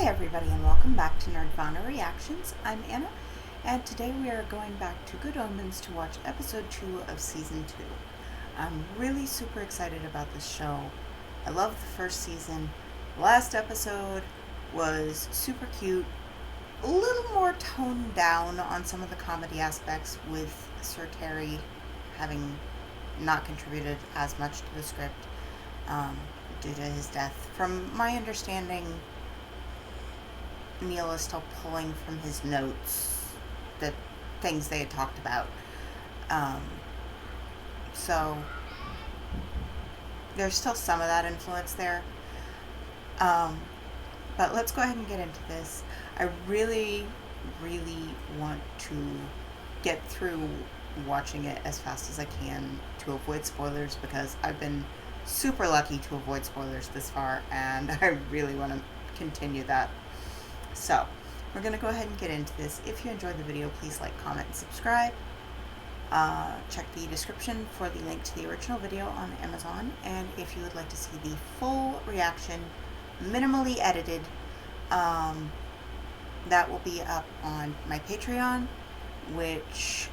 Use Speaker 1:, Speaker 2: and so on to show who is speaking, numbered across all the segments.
Speaker 1: everybody, and welcome back to Nerdvana Reactions. I'm Anna, and today we are going back to Good Omens to watch episode 2 of season 2. I'm really super excited about this show. I love the first season. The last episode was super cute, a little more toned down on some of the comedy aspects, with Sir Terry having not contributed as much to the script due to his death. From my understanding, Neil is still pulling from his notes the things they had talked about. So there's still some of that influence there. But let's go ahead and get into this. I really want to get through watching it as fast as I can to avoid spoilers, because I've been super lucky to avoid spoilers this far, and I really want to continue that. So, we're going to go ahead and get into this. If you enjoyed the video, please like, comment, and subscribe. Check the description for the link to the original video on Amazon. And if you would like to see the full reaction, minimally edited, that will be up on my Patreon, which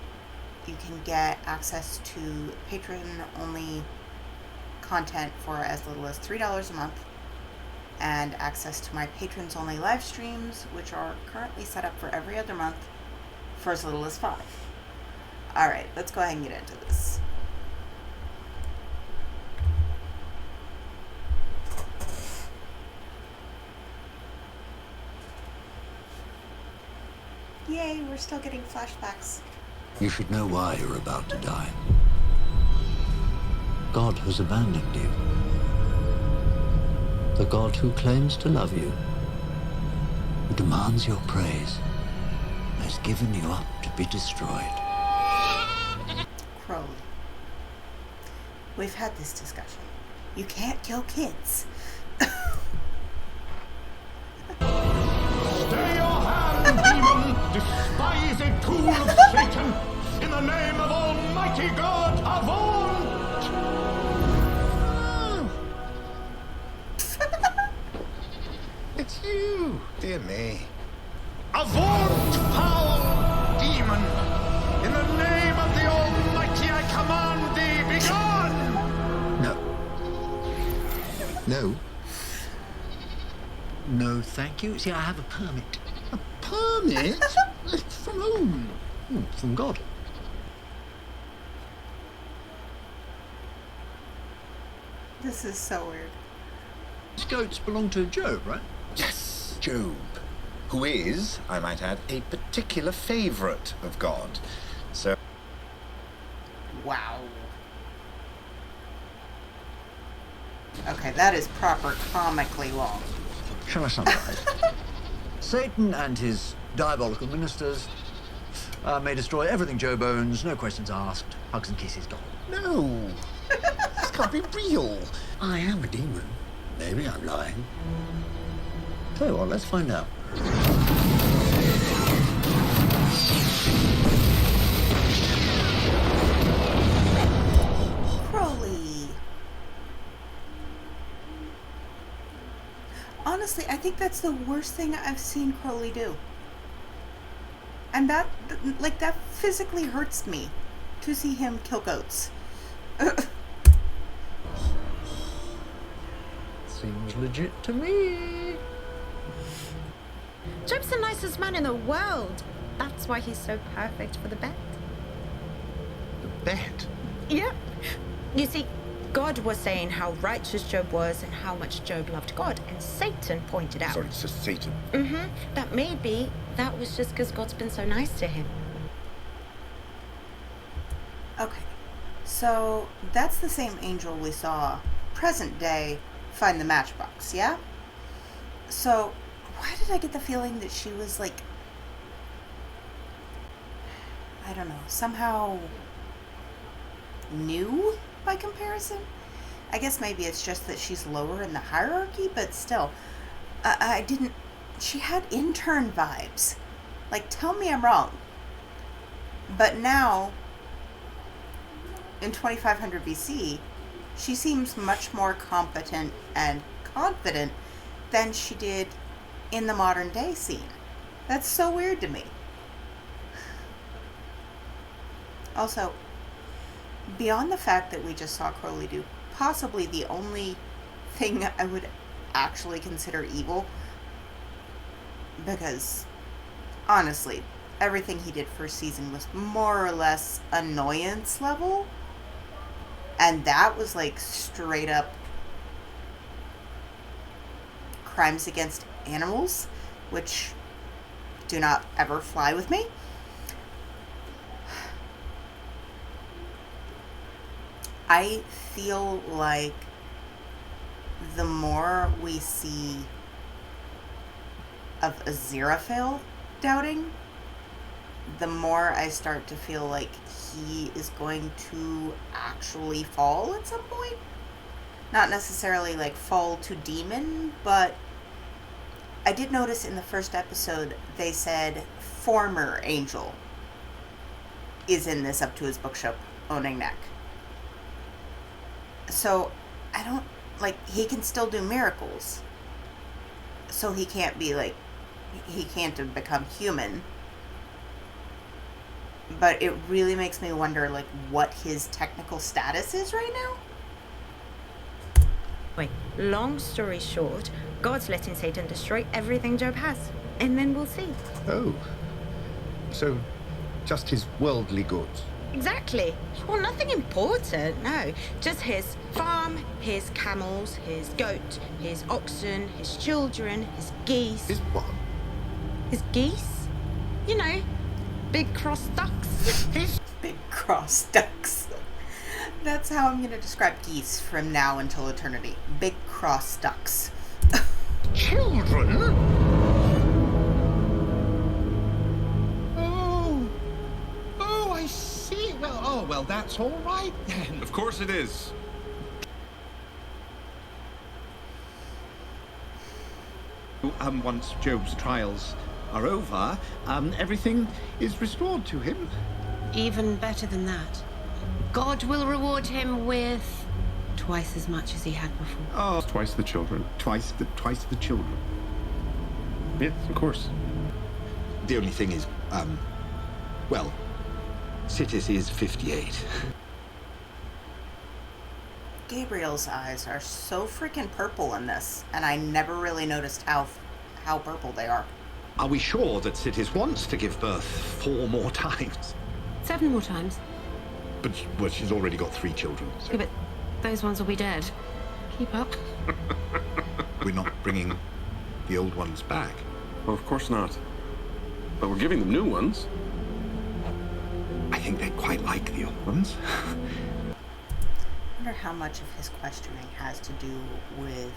Speaker 1: you can get access to patron-only content for as little as $3 a month, and access to my patrons only live streams, which are currently set up for every other month for as little as $5. Alright, let's go ahead and get into this. Yay, we're still getting flashbacks.
Speaker 2: You should know why you're about to die. God has abandoned you. The God who claims to love you, who demands your praise, has given you up to be destroyed.
Speaker 1: Crowley. We've had this discussion. You can't kill kids.
Speaker 3: Stay your hand, demon, despised tool of Satan, in the name of Almighty God, avaunt!
Speaker 4: It's you, dear me.
Speaker 3: Avaunt, foul demon! In the name of the Almighty, I command thee, begone!
Speaker 2: No. No, thank you. See, I have a permit.
Speaker 4: A permit? From whom?
Speaker 2: From God.
Speaker 1: This is so weird.
Speaker 2: These goats belong to Job, right?
Speaker 4: Yes, Job, who is, I might add, a particular favourite of God. So...
Speaker 1: Wow. Okay, that is proper comically long.
Speaker 2: Shall I summarize? Satan and his diabolical ministers may destroy everything Job owns, no questions asked, hugs and kisses gone.
Speaker 4: No, this can't be real.
Speaker 2: I am a demon. Maybe I'm lying. Tell you what, let's find out.
Speaker 1: Crowley. Honestly, I think that's the worst thing I've seen Crowley do. And that physically hurts me to see him kill goats.
Speaker 2: Seems legit to me.
Speaker 5: Job's the nicest man in the world. That's why he's so perfect for the bet.
Speaker 4: The bet?
Speaker 5: Yep. You see, God was saying how righteous Job was and how much Job loved God, and Satan pointed out.
Speaker 4: Sorry, it's just Satan.
Speaker 5: That maybe that was just because God's been so nice to him.
Speaker 1: Okay, so that's the same angel we saw present day find the matchbox, yeah? So why did I get the feeling that she was like, I don't know, somehow new by comparison? I guess maybe it's just that she's lower in the hierarchy, but still, I didn't, she had intern vibes. Like, tell me I'm wrong. But now, in 2500 BC, she seems much more competent and confident than she did in the modern day scene. That's so weird to me. Also, beyond the fact that we just saw Crowley do possibly the only thing I would actually consider evil, because honestly, everything he did first season was more or less annoyance level, and that was like straight up crimes against animals, which do not ever fly with me. I feel like the more we see of Aziraphale doubting, the more I start to feel like he is going to actually fall at some point. Not necessarily like fall to demon, but I did notice in the first episode they said former angel is in this up to his bookshop owning neck. So I don't, like, he can still do miracles. So he can't be like, he can't have become human. But it really makes me wonder, like, what his technical status is right now.
Speaker 5: Wait, long story short, God's letting Satan destroy everything Job has. And then we'll see.
Speaker 3: Oh. So, just his worldly goods.
Speaker 5: Exactly. Well, nothing important, no. Just his farm, his camels, his goat, his oxen, his children, his geese.
Speaker 3: His what?
Speaker 5: His geese? You know, big cross ducks.
Speaker 3: His...
Speaker 1: Big cross ducks. That's how I'm going to describe geese from now until eternity. Big cross ducks.
Speaker 3: children? Oh, I see. Well, that's all right then.
Speaker 6: Of course it is.
Speaker 3: Once Job's trials are over, everything is restored to him.
Speaker 7: Even better than that. God will reward him with twice as much as he had before.
Speaker 6: Oh, twice the children.
Speaker 3: Twice the children.
Speaker 6: Yes, of course.
Speaker 8: The only thing is, well, Sitis is 58.
Speaker 1: Gabriel's eyes are so freaking purple in this, and I never really noticed how purple they are.
Speaker 8: Are we sure that Sitis wants to give birth 4 more times?
Speaker 7: 7 more times.
Speaker 8: But, well, she's already got 3 children, so...
Speaker 7: Yeah, but those ones will be dead. Keep up.
Speaker 8: We're not bringing the old ones back.
Speaker 6: Well, of course not. But we're giving them new ones.
Speaker 8: I think they quite like the old ones.
Speaker 1: I wonder how much of his questioning has to do with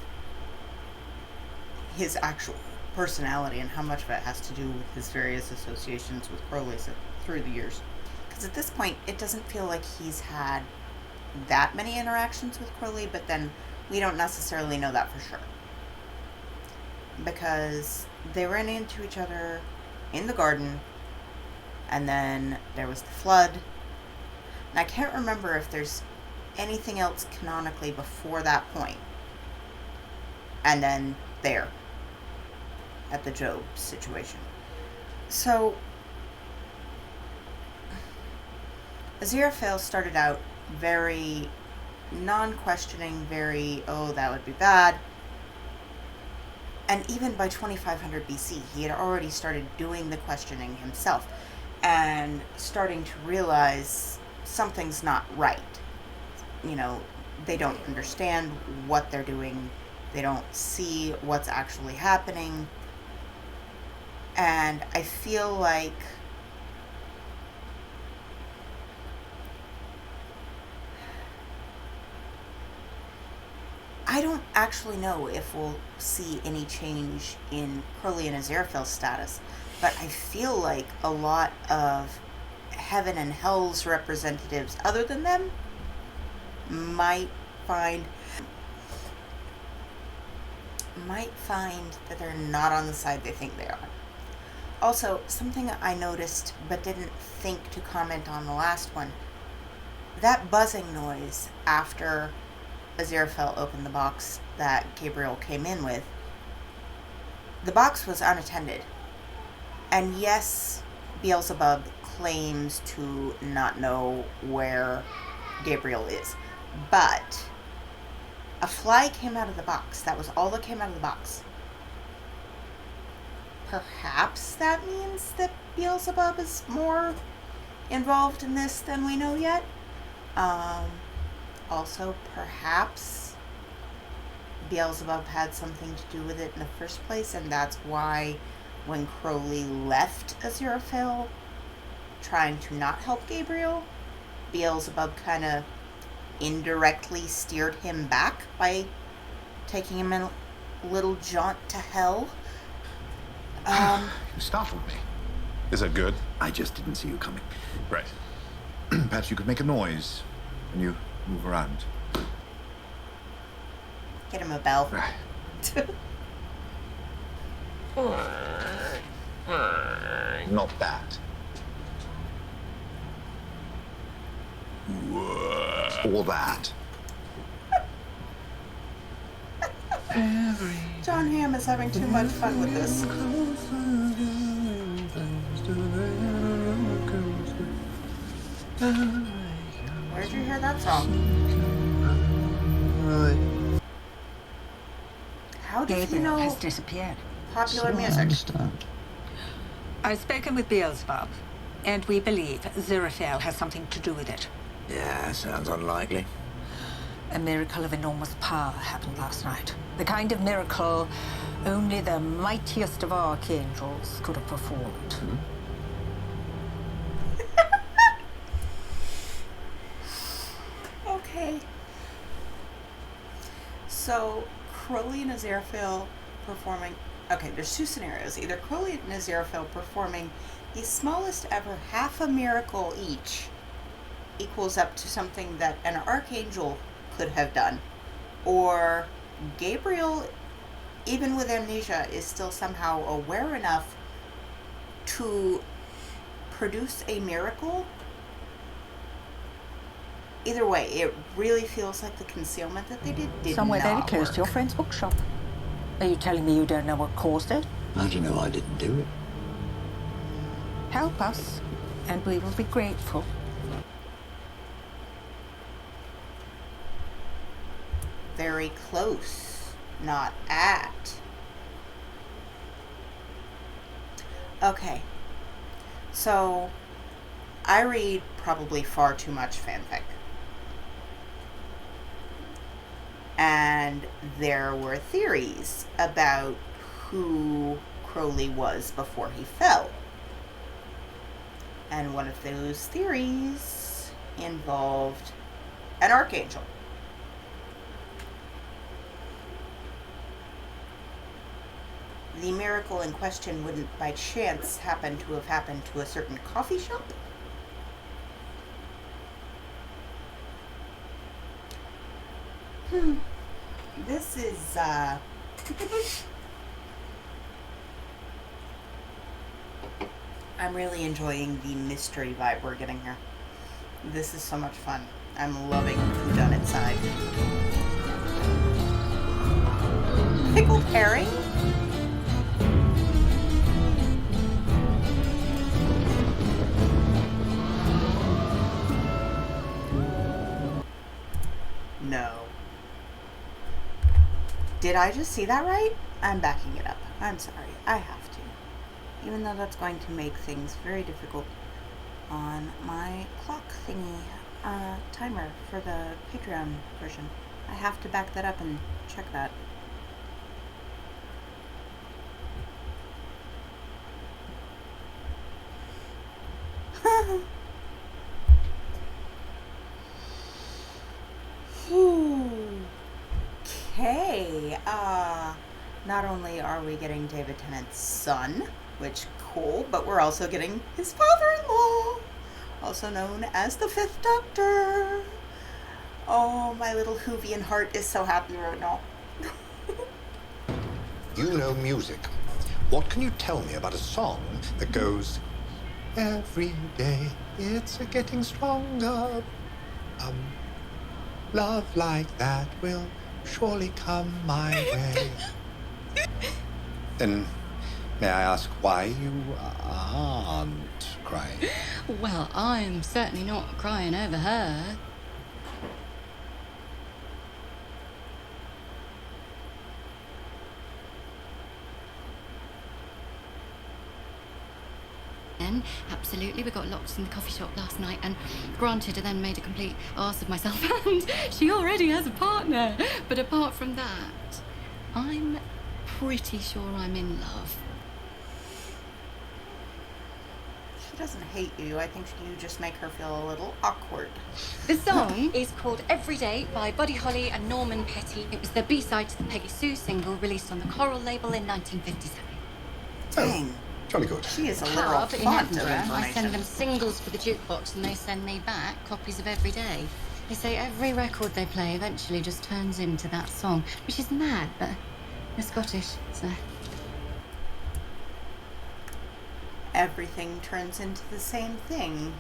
Speaker 1: his actual personality and how much of it has to do with his various associations with Crowley through the years. Because at this point, it doesn't feel like he's had that many interactions with Crowley, but then we don't necessarily know that for sure. Because they ran into each other in the garden, and then there was the flood. And I can't remember if there's anything else canonically before that point. And then there, at the Job situation. So, Aziraphale started out very non-questioning, very, oh, that would be bad. And even by 2500 BC, he had already started doing the questioning himself and starting to realize something's not right. You know, they don't understand what they're doing. They don't see what's actually happening. And I feel like I don't actually know if we'll see any change in Crowley and Aziraphale's status, but I feel like a lot of heaven and hell's representatives other than them might find that they're not on the side they think they are. Also, something I noticed but didn't think to comment on the last one, that buzzing noise after Aziraphale opened the box that Gabriel came in with, The box was unattended. And yes, Beelzebub claims to not know where Gabriel is. But a fly came out of the box. That was all that came out of the box. Perhaps that means that Beelzebub is more involved in this than we know yet. Also, perhaps Beelzebub had something to do with it in the first place, and that's why when Crowley left Aziraphale, trying to not help Gabriel, Beelzebub kind of indirectly steered him back by taking him in a little jaunt to hell.
Speaker 4: You startled me.
Speaker 3: Is it good?
Speaker 4: I just didn't see you coming. Right. Perhaps you could make a noise when you move around.
Speaker 1: Get him a bell.
Speaker 4: Right. Not that. Or that.
Speaker 1: John Hamm is having too much fun with this. Where'd you hear that song? How did you know
Speaker 9: has disappeared.
Speaker 1: popular music?
Speaker 9: I've spoken with Beelzebub, and we believe Aziraphale has something to do with it.
Speaker 2: Yeah, sounds unlikely.
Speaker 9: A miracle of enormous power happened last night. The kind of miracle only the mightiest of archangels could have performed.
Speaker 1: Okay. So, Crowley and Aziraphale performing... Okay, there's two scenarios. Either Crowley and Aziraphale performing the smallest ever half a miracle each equals up to something that an archangel could have done. Or Gabriel, even with amnesia, is still somehow aware enough to produce a miracle. Either way, it really feels like the concealment that they did
Speaker 9: Somewhere very
Speaker 1: not
Speaker 9: close to your
Speaker 1: work.
Speaker 9: friend's bookshop. Are you telling me you don't know what caused it?
Speaker 2: How do you know I didn't do it?
Speaker 9: Help us, and we will be grateful.
Speaker 1: Very close, not at. Okay. So, I read probably far too much fanfic. And there were theories about who Crowley was before he fell. And one of those theories involved an archangel. The miracle in question wouldn't by chance happen to have happened to a certain coffee shop? This is, I'm really enjoying the mystery vibe we're getting here. This is so much fun. I'm loving whodunit side. Pickled herring? No. Did I just see that right? I'm backing it up. I'm sorry. I have to. Even though that's going to make things very difficult on my clock thingy timer for the Patreon version. I have to back that up and check that. Okay, not only are we getting David Tennant's son, which cool, but we're also getting his father-in-law, also known as the Fifth Doctor. Oh, my little Whovian heart is so happy right now.
Speaker 3: You know music. What can you tell me about a song that goes, every day it's a getting stronger. Love like that will surely come my way.
Speaker 4: Then, may I ask why you aren't crying?
Speaker 10: Well, I'm certainly not crying over her. Absolutely, we got locked in the coffee shop last night, and granted, I then made a complete arse of myself, and she already has a partner. But apart from that, I'm pretty sure I'm in love.
Speaker 1: She doesn't hate you. I think you just make her feel a little awkward.
Speaker 10: The song is called Every Day by Buddy Holly and Norman Petty. It was the B-side to the Peggy Sue single released on the Coral label in 1957.
Speaker 1: Dang.
Speaker 4: Jolly good.
Speaker 1: She is a literal
Speaker 10: Pub in
Speaker 1: font of
Speaker 10: Edinburgh, I
Speaker 1: information.
Speaker 10: send them singles for the jukebox, and they send me back copies of Every Day. They say every record they play eventually just turns into that song, which is mad, but they're Scottish, so...
Speaker 1: Everything turns into the same thing,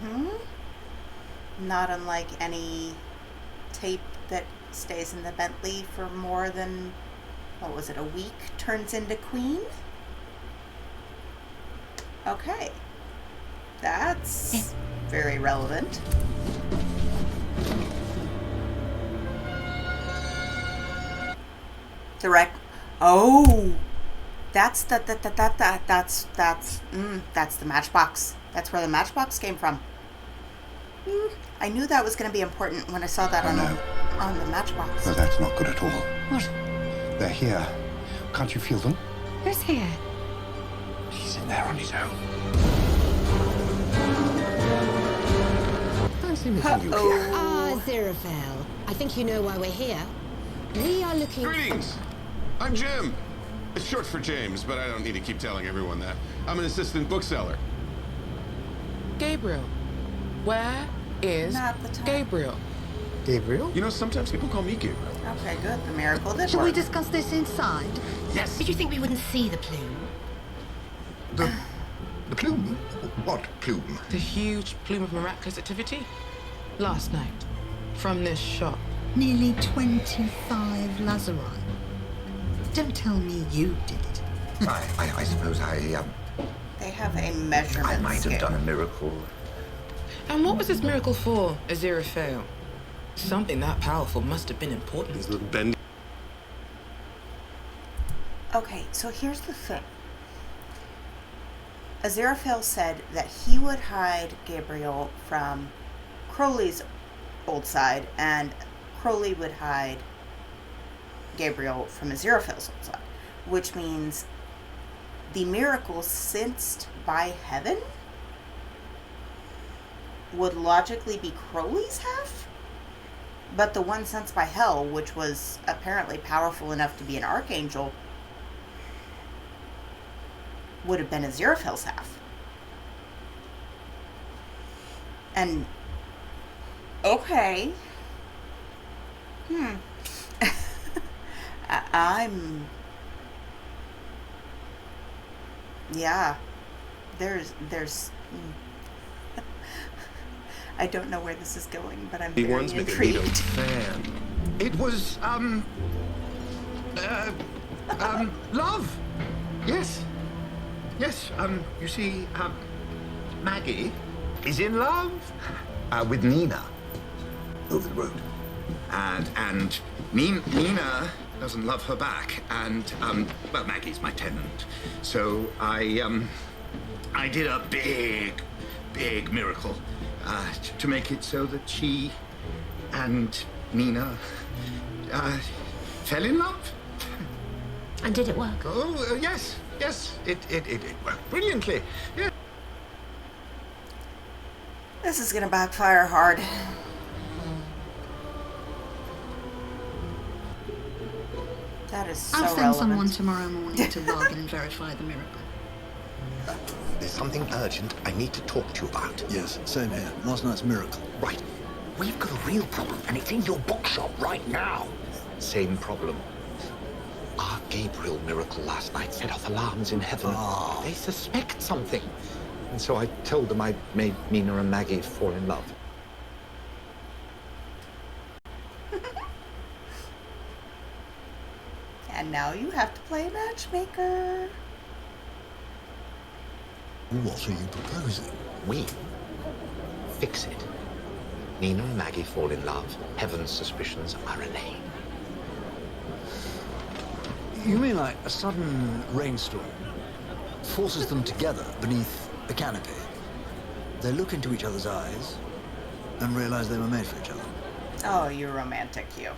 Speaker 1: Not unlike any tape that stays in the Bentley for more than, what was it, a week, turns into Queen? Okay. That's very relevant. Oh! That's that's the Matchbox. That's where the Matchbox came from. I knew that was going to be important when I saw that on the Matchbox.
Speaker 4: No, that's not good at all.
Speaker 10: What?
Speaker 4: They're here. Can't you feel them?
Speaker 10: Who's here?
Speaker 4: He's in there on his own.
Speaker 7: Nice meeting you here. Ah, Aziraphale. I think you know why we're here. We are looking...
Speaker 6: Greetings! I'm Jim. It's short for James, but I don't need to keep telling everyone that. I'm an assistant bookseller.
Speaker 11: Gabriel. Where is
Speaker 1: Not the time.
Speaker 11: Gabriel?
Speaker 4: Gabriel?
Speaker 6: You know, sometimes people call me Gabriel.
Speaker 1: Okay, good. The miracle did
Speaker 9: Shall
Speaker 1: work.
Speaker 9: we discuss this inside?
Speaker 6: Yes!
Speaker 7: Did you think we wouldn't see the plume?
Speaker 4: The plume? What plume?
Speaker 11: The huge plume of miraculous activity? Last night. From this shop.
Speaker 9: Nearly 25 Lazarine. Don't tell me you did it.
Speaker 4: I suppose
Speaker 1: They have a measurement scale.
Speaker 4: a miracle.
Speaker 11: And what was this miracle for, Aziraphale? Something that powerful must have been important.
Speaker 6: His little bendy.
Speaker 1: Okay, so here's the thing. Aziraphale said that he would hide Gabriel from Crowley's old side, and Crowley would hide Gabriel from Aziraphale's old side, which means the miracle sensed by heaven would logically be Crowley's half, but the one sensed by hell, which was apparently powerful enough to be an archangel, would have been Aziraphale's half. And okay. I'm... Yeah. There's... I don't know where this is going, but I'm
Speaker 6: He
Speaker 1: very
Speaker 6: once made a needle
Speaker 1: intrigued.
Speaker 6: fan.
Speaker 4: It was, love. Yes. Yes, you see, Maggie is in love with Nina over the road. And Nina doesn't love her back. And, well, Maggie's my tenant. So I did a big miracle to make it so that she and Nina fell in love.
Speaker 7: And did it work?
Speaker 4: Oh, yes. It worked brilliantly. Yeah.
Speaker 1: This is gonna backfire hard. That is so
Speaker 9: I'll send
Speaker 1: relevant.
Speaker 9: someone tomorrow morning to log and verify the miracle.
Speaker 12: There's something urgent I need to talk to you about.
Speaker 2: Yes, same here. Last night's miracle.
Speaker 12: Right. We've got a real problem, and it's in your bookshop right now. Same problem. Our Gabriel miracle last night set off alarms in heaven. They suspect something. And so I told them I'd made Nina and Maggie fall in love.
Speaker 1: And now you have to play matchmaker.
Speaker 2: What are you proposing?
Speaker 12: We fix it. Nina and Maggie fall in love. Heaven's suspicions are allayed.
Speaker 2: You mean like a sudden rainstorm forces them together beneath a canopy? They look into each other's eyes and realize they were made for each other.
Speaker 1: Oh, you're romantic, you.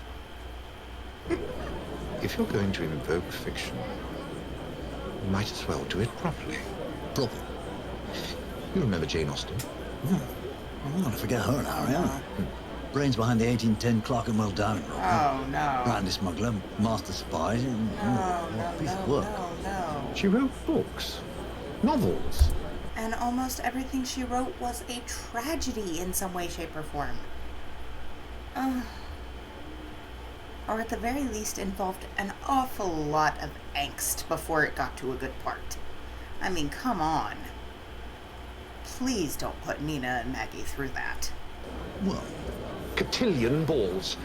Speaker 12: If you're going to invoke fiction, you might as well do it properly.
Speaker 2: Proper?
Speaker 12: You remember Jane Austen?
Speaker 2: I'm not going to forget her now, am I? Brains behind the 1810 Clerkenwell Diamond robbery.
Speaker 1: Oh, no.
Speaker 2: Brandy smuggler, master spy. What a piece of work.
Speaker 1: No.
Speaker 12: She wrote books, novels.
Speaker 1: And almost everything she wrote was a tragedy in some way, shape, or form. Or at the very least involved an awful lot of angst before it got to a good part. I mean, come on. Please don't put Nina and Maggie through that.
Speaker 2: Well,
Speaker 12: Cotillion balls.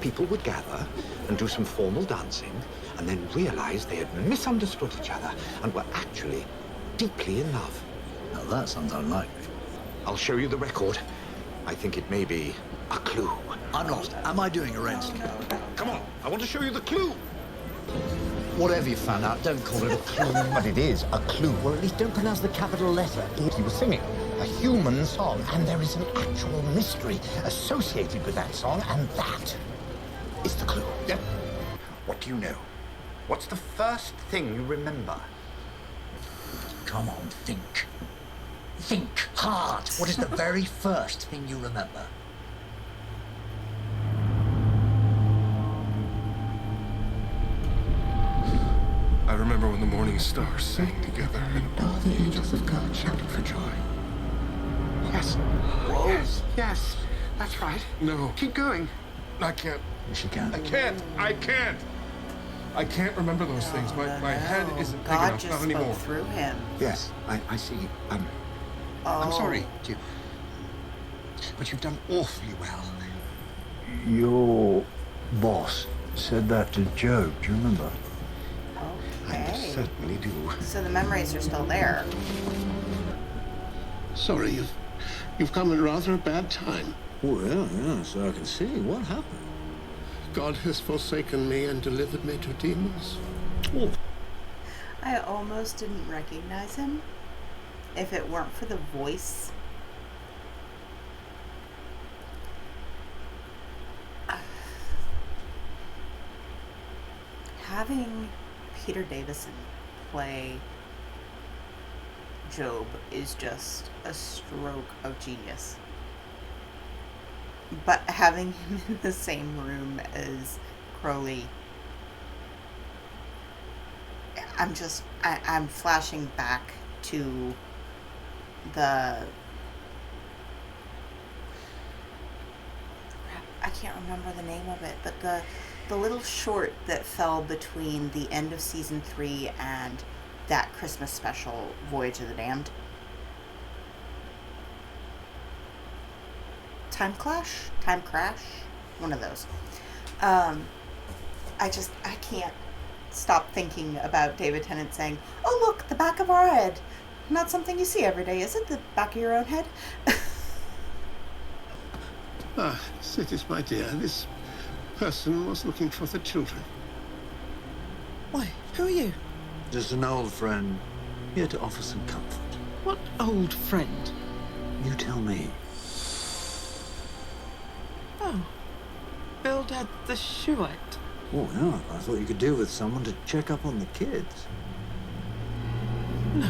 Speaker 12: People would gather and do some formal dancing and then realize they had misunderstood each other and were actually deeply in love.
Speaker 2: now that sounds unlikely.
Speaker 12: I'll show you the record. I think it may be a clue.
Speaker 2: I'm lost. Am I doing a rent?
Speaker 12: Come on, I want to show you the clue.
Speaker 2: Whatever you found out, don't call it a clue.
Speaker 4: But it is a clue.
Speaker 2: Or at least don't pronounce the capital letter.
Speaker 4: He was singing a human song, and there is an actual mystery associated with that song, and that is the clue.
Speaker 12: Yep.
Speaker 4: What do you know? What's the first thing you remember?
Speaker 2: Come on, think. Think hard. What is the very first thing you remember?
Speaker 6: I remember when the morning stars sang together and all the angels of God shouted for joy.
Speaker 12: Yes.
Speaker 2: Whoa.
Speaker 12: Yes, that's right.
Speaker 6: No.
Speaker 12: Keep going.
Speaker 6: I can't.
Speaker 2: Yes, you can.
Speaker 6: I can't remember those things. My head isn't big
Speaker 1: God
Speaker 6: enough.
Speaker 1: just
Speaker 6: Not
Speaker 1: spoke
Speaker 6: anymore.
Speaker 1: through him.
Speaker 12: Yes, I see. I'm
Speaker 1: Oh.
Speaker 12: sorry. But you've done awfully well.
Speaker 2: Your boss said that to Job. Do you remember?
Speaker 12: I
Speaker 1: Okay.
Speaker 12: certainly do.
Speaker 1: So the memories are still there.
Speaker 3: Sorry, you've come at rather a bad time.
Speaker 2: Oh, yeah, so I can see. What happened?
Speaker 3: God has forsaken me and delivered me to demons.
Speaker 2: Oh,
Speaker 1: I almost didn't recognize him if it weren't for the voice. Having Peter Davison play Job is just a stroke of genius. But having him in the same room as Crowley, I'm flashing back to I can't remember the name of it, but the little short that fell between the end of season 3 and that Christmas special, Voyage of the Damned. Time Crash, one of those. I can't stop thinking about David Tennant saying, "Oh look, the back of our head. Not something you see every day, is it? The back of your own head."
Speaker 3: Cities, my dear, this person was looking for the children.
Speaker 11: Why, who are you?
Speaker 2: just an old friend, here to offer some comfort.
Speaker 11: What old friend?
Speaker 2: You tell me.
Speaker 11: Oh, Bildad the Shuhite.
Speaker 2: Oh, yeah, I thought you could do with someone to check up on the kids.
Speaker 11: No,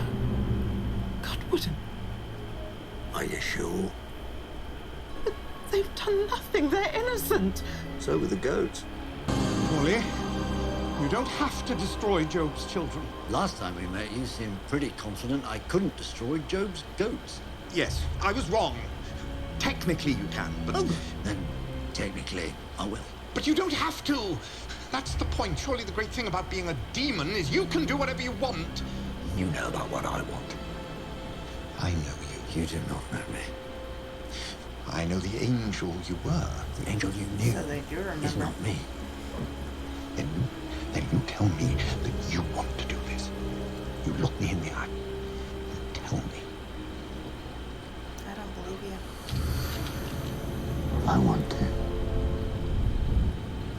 Speaker 11: God wouldn't.
Speaker 2: Are you sure?
Speaker 11: But they've done nothing, they're innocent.
Speaker 2: So were the goats.
Speaker 3: Molly, you don't have to destroy Job's children.
Speaker 2: Last time we met, you seemed pretty confident I couldn't destroy Job's goats.
Speaker 12: Yes, I was wrong. Technically you can, but...
Speaker 2: Oh, then technically I will.
Speaker 12: But you don't have to. That's the point. Surely the great thing about being a demon is you can do whatever you want.
Speaker 2: You know about what I want.
Speaker 12: I know you.
Speaker 2: You do not know me.
Speaker 12: I know the angel you were.
Speaker 2: The angel you knew
Speaker 1: So they do remember.
Speaker 2: is not me.
Speaker 12: Then you tell me that you want to do this. You look me in the eye. You tell me
Speaker 1: believe you.
Speaker 4: I want to.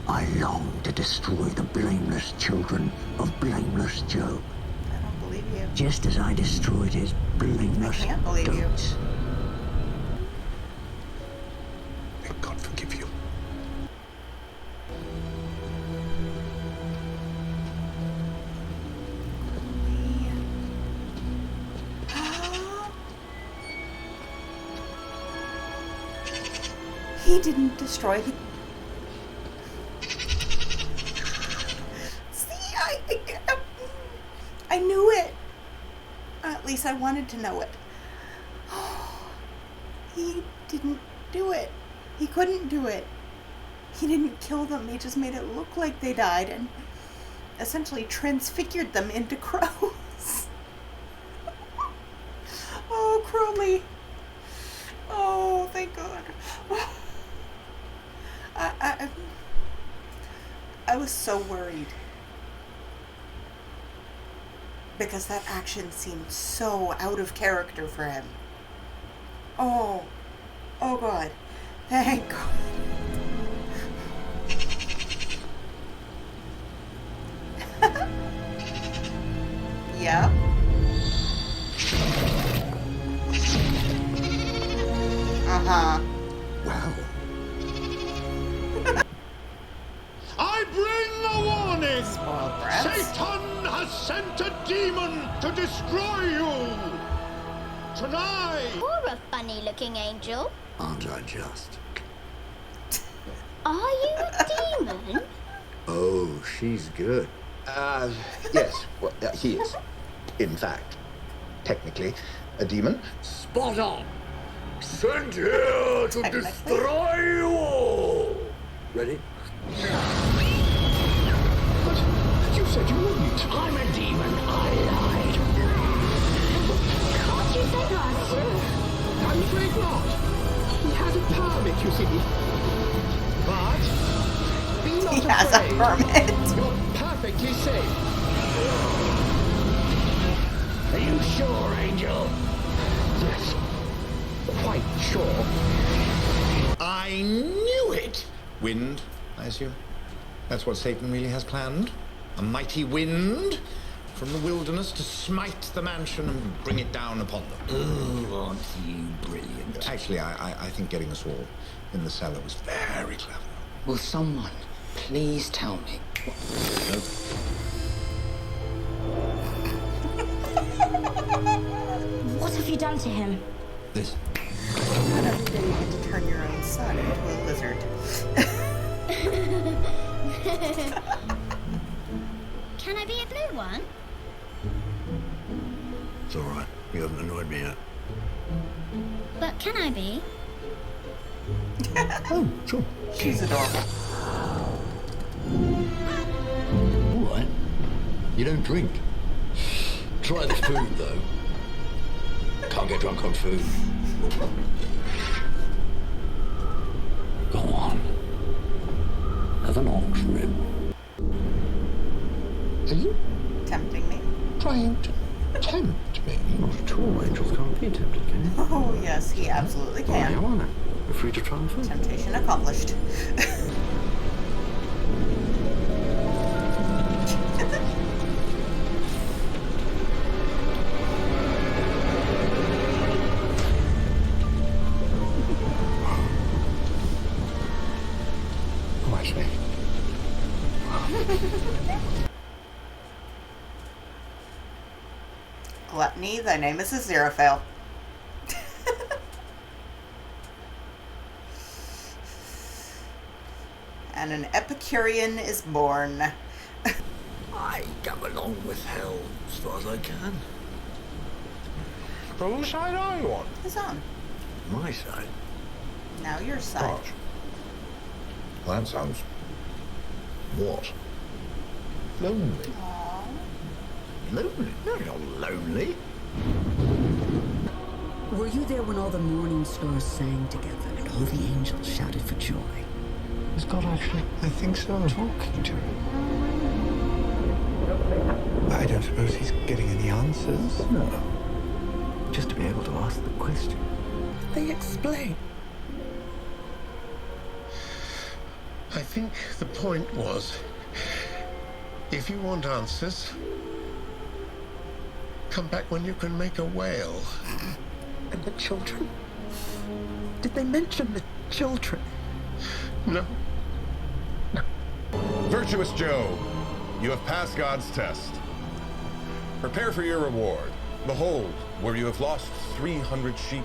Speaker 4: I long to destroy the blameless children of blameless Job.
Speaker 1: I don't believe you.
Speaker 4: Just as I destroyed his blameless
Speaker 1: I can't believe
Speaker 4: goats.
Speaker 12: May God forgive you.
Speaker 1: He didn't destroy the... See, I knew it. At least I wanted to know it. He didn't do it. He couldn't do it. He didn't kill them. He just made it look like they died and essentially transfigured them into crows. Oh, Crowley. Oh, thank God. I was so worried because that action seemed so out of character for him. Oh God, thank God. Yeah.
Speaker 4: Wow.
Speaker 3: I bring a warning!
Speaker 1: Spoiled brats.
Speaker 3: Satan has sent a demon to destroy you! Tonight!
Speaker 13: You're a funny-looking angel.
Speaker 2: Aren't I just?
Speaker 13: Are you a demon?
Speaker 2: Oh, she's good.
Speaker 12: Yes, well, he is. In fact, technically, a demon.
Speaker 2: Spot on. Sent here to destroy you all. Ready?
Speaker 12: But you said you wouldn't.
Speaker 4: I'm a demon. I lied.
Speaker 13: Can't you say that?
Speaker 12: I'm afraid not. He has a permit, you see. But be not
Speaker 1: He has a
Speaker 12: afraid.
Speaker 1: permit.
Speaker 12: You're perfectly safe.
Speaker 4: Are you sure, Angel?
Speaker 12: Yes. Quite sure. I knew it! Wind, I assume. That's what Satan really has planned. A mighty wind from the wilderness to smite the mansion and bring it down upon them.
Speaker 4: Oh, aren't you brilliant?
Speaker 12: Actually, I think getting us all in the cellar was very clever.
Speaker 14: Will someone please tell me?
Speaker 13: What have you done to him?
Speaker 2: This.
Speaker 1: Not every day you get to turn your own son into a lizard.
Speaker 13: Can I be a blue one?
Speaker 2: It's all right. You haven't annoyed me yet.
Speaker 13: But can I be?
Speaker 2: Oh, sure.
Speaker 1: She's adorable.
Speaker 2: All right. You don't drink. Try the food, though. Can't get drunk on food. Go on. Have an ox rib.
Speaker 12: Are you
Speaker 1: Tempting me.
Speaker 12: trying to tempt me?
Speaker 14: Not at all. Angels can't be tempted, can you?
Speaker 1: Oh, yes, he absolutely
Speaker 14: Well,
Speaker 1: can.
Speaker 14: you are now. You're free to try the food.
Speaker 1: Temptation accomplished.
Speaker 12: Oh, I see.
Speaker 1: Gluttony, thy name is Aziraphale. And an Epicurean is born.
Speaker 2: I go along with hell as far as I can.
Speaker 3: Whose side are you on?
Speaker 1: His own.
Speaker 2: My side.
Speaker 1: Now your side.
Speaker 12: Gosh. Well, that sounds... what? Lonely.
Speaker 1: Aww.
Speaker 2: Lonely? No, you're not lonely.
Speaker 15: Were you there when all the morning stars sang together and all the angels shouted for joy?
Speaker 12: Is God actually, I think so, talking to him? I don't suppose he's getting any answers.
Speaker 14: No. Just to be able to ask the question.
Speaker 16: Can't they explain?
Speaker 3: I think the point was, if you want answers, come back when you can make a whale.
Speaker 16: And the children? Did they mention the children?
Speaker 3: No.
Speaker 6: Virtuous Job, you have passed God's test. Prepare for your reward. Behold, where you have lost 300 sheep,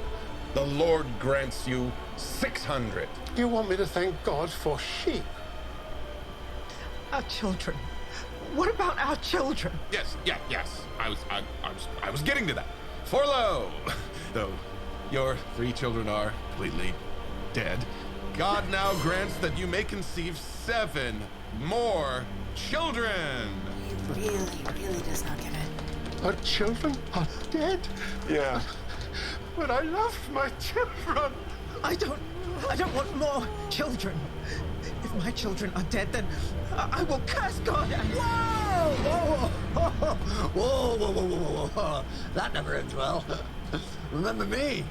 Speaker 6: the Lord grants you 600.
Speaker 3: You want me to thank God for sheep?
Speaker 16: Our children. What about our children?
Speaker 6: Yes. I was getting to that. For lo, though your 3 children are completely dead, God now grants that you may conceive 7 more children.
Speaker 1: He really does not get it.
Speaker 3: Our children are dead?
Speaker 6: Yeah.
Speaker 3: But I loved my children.
Speaker 16: I don't want more children. If my children are dead, then I will curse God and...
Speaker 2: Whoa. That never ends well. Remember me?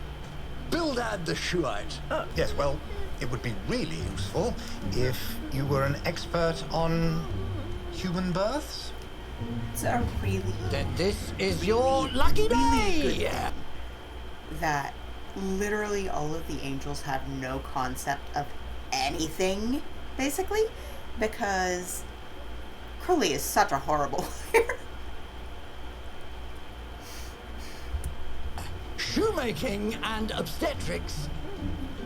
Speaker 2: Bildad the Shuhite.
Speaker 4: Yes, well, it would be really useful if you were an expert on human births.
Speaker 1: It's a really...
Speaker 2: Then this is your lucky day!
Speaker 1: Really good that literally all of the angels have no concept of anything, basically, because Crowley is such a horrible player.
Speaker 2: Shoemaking and obstetrics.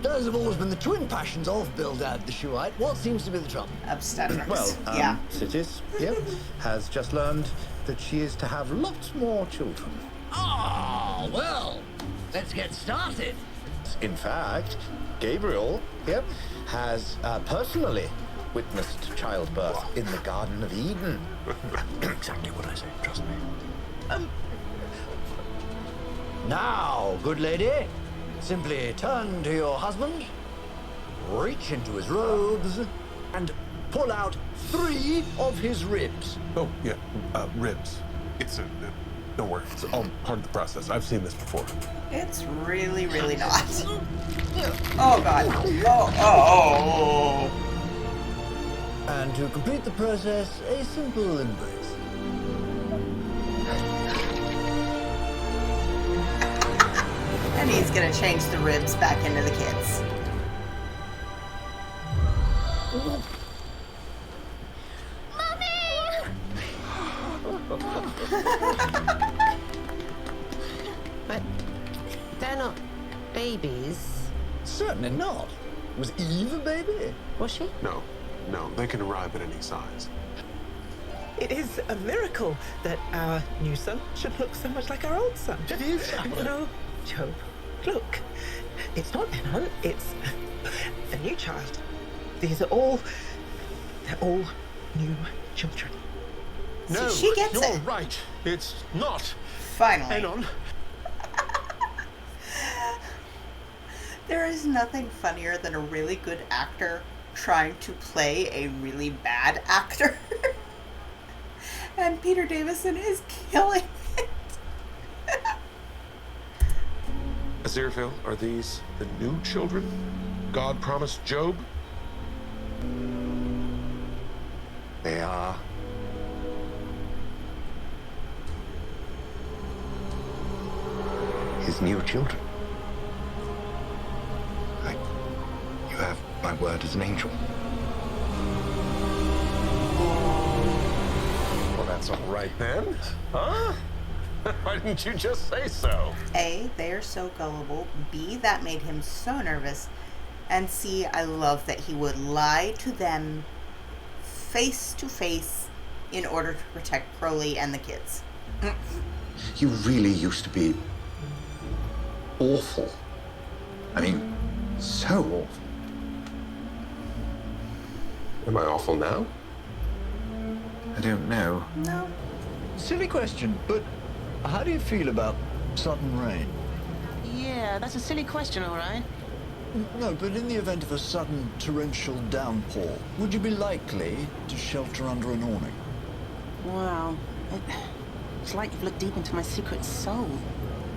Speaker 2: Those have always been the twin passions of Bildad the Shuhite. What seems to be the trouble?
Speaker 1: Obstetrics.
Speaker 4: Well,
Speaker 1: yeah.
Speaker 4: Citis, has just learned that she is to have lots more children.
Speaker 2: Ah, well, let's get started.
Speaker 4: In fact, Gabriel, has personally witnessed childbirth in the Garden of Eden.
Speaker 14: Exactly what I say, trust me.
Speaker 2: Now, good lady, simply turn to your husband, reach into his robes, and pull out 3 of his ribs.
Speaker 6: Oh, yeah, ribs. Don't worry, it's all part of the process. I've seen this before.
Speaker 1: It's really, really not. Oh, God. Oh.
Speaker 2: And to complete the process, a simple embrace.
Speaker 1: And he's gonna change the ribs back into the kids.
Speaker 7: But they're not babies.
Speaker 2: Certainly not. Was Eve a baby?
Speaker 7: Was she?
Speaker 6: No, they can arrive at any size.
Speaker 16: It is a miracle that our new son should look so much like our old son.
Speaker 2: It is.
Speaker 16: No, Job, look. It's not Enon, it's a new child. They're all new children.
Speaker 3: No,
Speaker 1: she gets
Speaker 3: you're
Speaker 1: it.
Speaker 3: right. It's not.
Speaker 1: Finally.
Speaker 3: Enon.
Speaker 1: There is nothing funnier than a really good actor trying to play a really bad actor. And Peter Davison is killing it.
Speaker 6: Aziraphale, are these the new children God promised Job?
Speaker 4: They are. His new children. You have my word as an angel.
Speaker 6: Well, that's all right then. Huh? Why didn't you just say so?
Speaker 1: A, they are so gullible. B, that made him so nervous. And C, I love that he would lie to them face to face in order to protect Crowley and the kids.
Speaker 12: You really used to be awful. I mean, so awful.
Speaker 6: Am I awful now?
Speaker 12: I don't know.
Speaker 1: No.
Speaker 2: Silly question, but how do you feel about sudden rain?
Speaker 7: Yeah, that's a silly question, all right.
Speaker 2: No, but in the event of a sudden torrential downpour, would you be likely to shelter under an awning?
Speaker 7: Wow. It's like you've looked deep into my secret soul.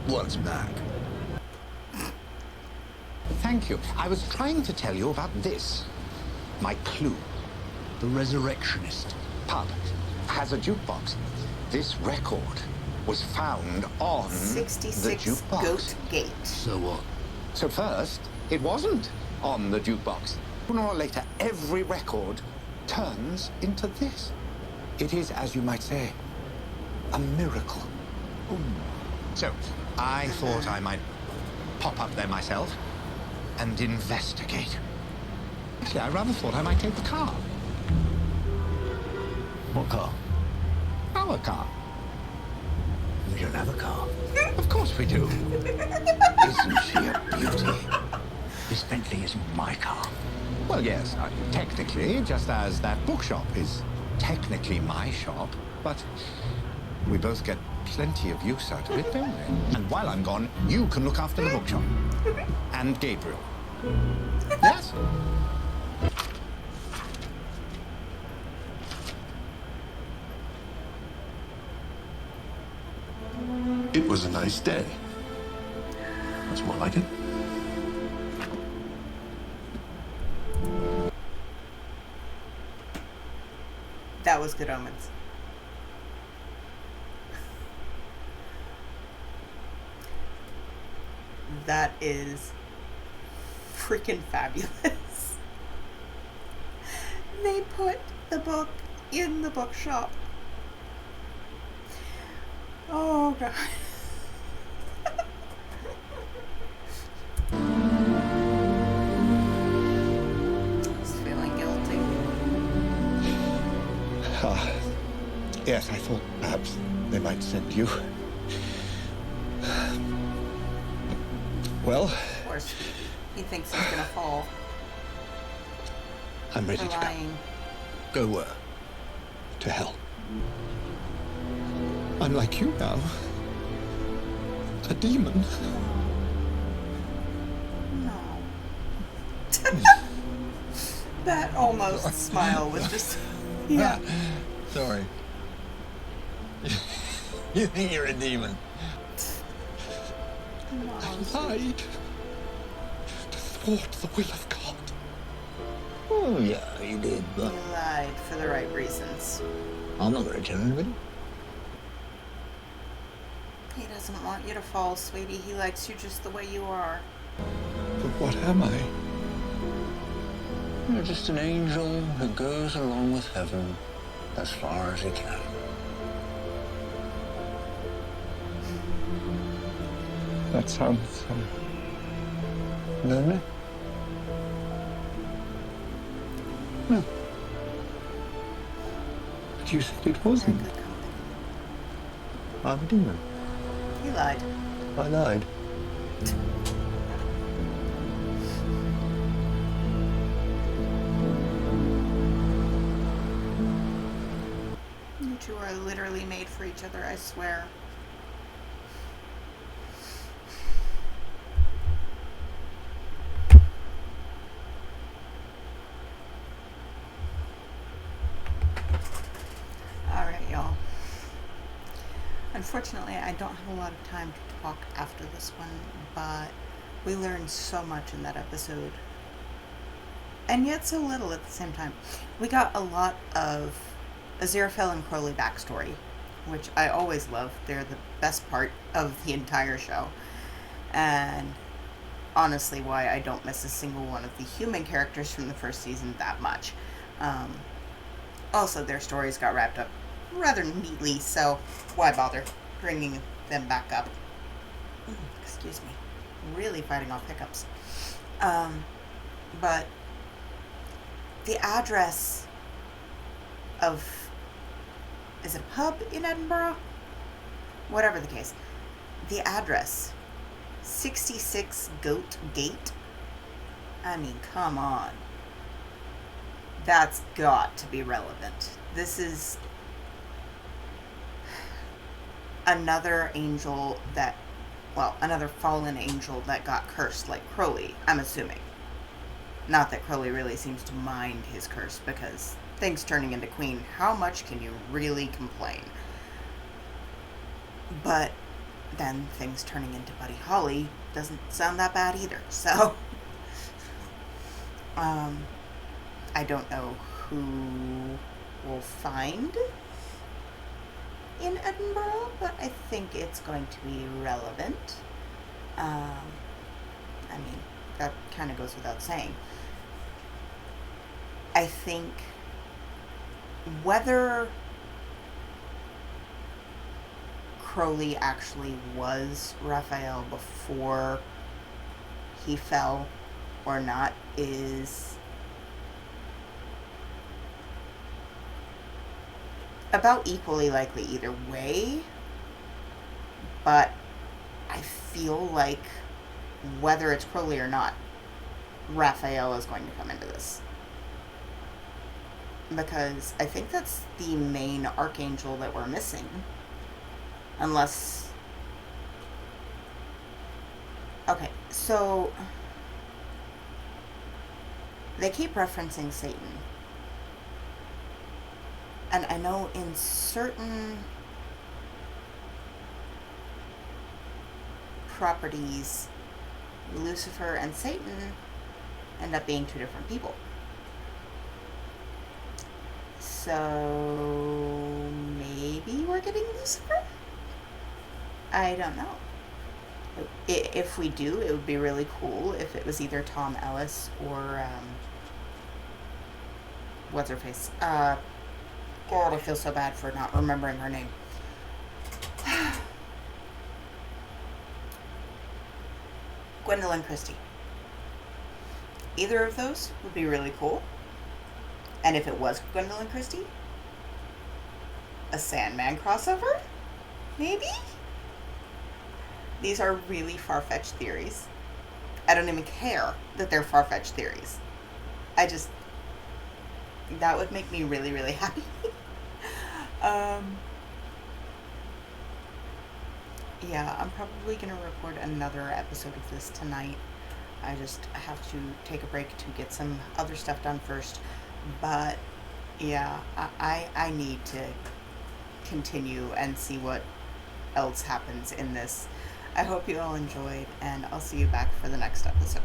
Speaker 2: Well, it's Mac.
Speaker 4: Thank you. I was trying to tell you about this. My clue.
Speaker 2: The Resurrectionist
Speaker 4: Pub has a jukebox. This record was found on the
Speaker 1: 66
Speaker 4: jukebox.
Speaker 1: Goat Gate.
Speaker 2: So what?
Speaker 4: So first, it wasn't on the jukebox. Sooner or later, every record turns into this. It is, as you might say, a miracle. Ooh. So, I thought I might pop up there myself and investigate. Actually, I rather thought I might take the car.
Speaker 2: What car?
Speaker 4: Our car.
Speaker 2: We don't have a car.
Speaker 4: Of course we do.
Speaker 2: Isn't she a beauty? This Bentley isn't my car.
Speaker 4: Well, yes, technically, just as that bookshop is technically my shop, but we both get plenty of use out of it, don't we? And while I'm gone, you can look after the bookshop. And Gabriel. Yes?
Speaker 14: It was a nice day. That's more like it.
Speaker 1: That was good Omens. That is freaking fabulous. They put the book in the bookshop. Oh god. He's feeling guilty.
Speaker 12: Yes, I thought perhaps they might send you. Well,
Speaker 1: Poor Stevie. He thinks he's gonna fall.
Speaker 12: I'm ready
Speaker 1: For
Speaker 12: to
Speaker 1: lying.
Speaker 12: go. Go where? To hell. I'm like you now. A demon.
Speaker 1: No. That almost smile was just... Yeah.
Speaker 12: Sorry. You think you're a demon? I lied to thwart the will of God.
Speaker 2: Oh, yeah, you did, but
Speaker 1: You lied for the right reasons.
Speaker 2: I'm not going to tell anybody.
Speaker 1: He doesn't want you to fall, sweetie. He likes you just the way you are.
Speaker 12: But what am I?
Speaker 2: You're just an angel who goes along with heaven as far as he can.
Speaker 12: That sounds lonely. No. But you said it wasn't. I'm a demon.
Speaker 1: He lied.
Speaker 12: I lied.
Speaker 1: You two are literally made for each other, I swear. Alright, y'all. Unfortunately, I don't have a lot of time to talk after this one, but we learned so much in that episode. And yet so little at the same time. We got a lot of Aziraphale and Crowley backstory, which I always love. They're the best part of the entire show. And honestly, why I don't miss a single one of the human characters from the first season that much. Also, their stories got wrapped up rather neatly, so why bother bringing them back up? Excuse me. Really fighting off hiccups. But the address of... is it a pub in Edinburgh? Whatever the case. The address. 66 Goat Gate? I mean, come on. That's got to be relevant. This is another angel that, well, another fallen angel that got cursed like Crowley, I'm assuming. Not that Crowley really seems to mind his curse, because things turning into Queen, how much can you really complain? But then things turning into Buddy Holly doesn't sound that bad either, so I don't know who we'll find in Edinburgh, but I think it's going to be relevant. I mean, that kind of goes without saying. I think whether Crowley actually was Raphael before he fell or not is about equally likely either way, but I feel like whether it's Crowley or not, Raphael is going to come into this. Because I think that's the main archangel that we're missing. Unless... Okay, so... They keep referencing Satan. And I know in certain properties, Lucifer and Satan end up being two different people. So maybe we're getting Lucifer? I don't know. If we do, it would be really cool if it was either Tom Ellis or what's her face? God, I feel so bad for not remembering her name. Gwendolyn Christie. Either of those would be really cool. And if it was Gwendolyn Christie, a Sandman crossover? Maybe? These are really far-fetched theories. I don't even care that they're far-fetched theories. That would make me really, really happy. Yeah, I'm probably going to record another episode of this tonight. I have to take a break to get some other stuff done first. But, yeah, I need to continue and see what else happens in this. I hope you all enjoyed, and I'll see you back for the next episode.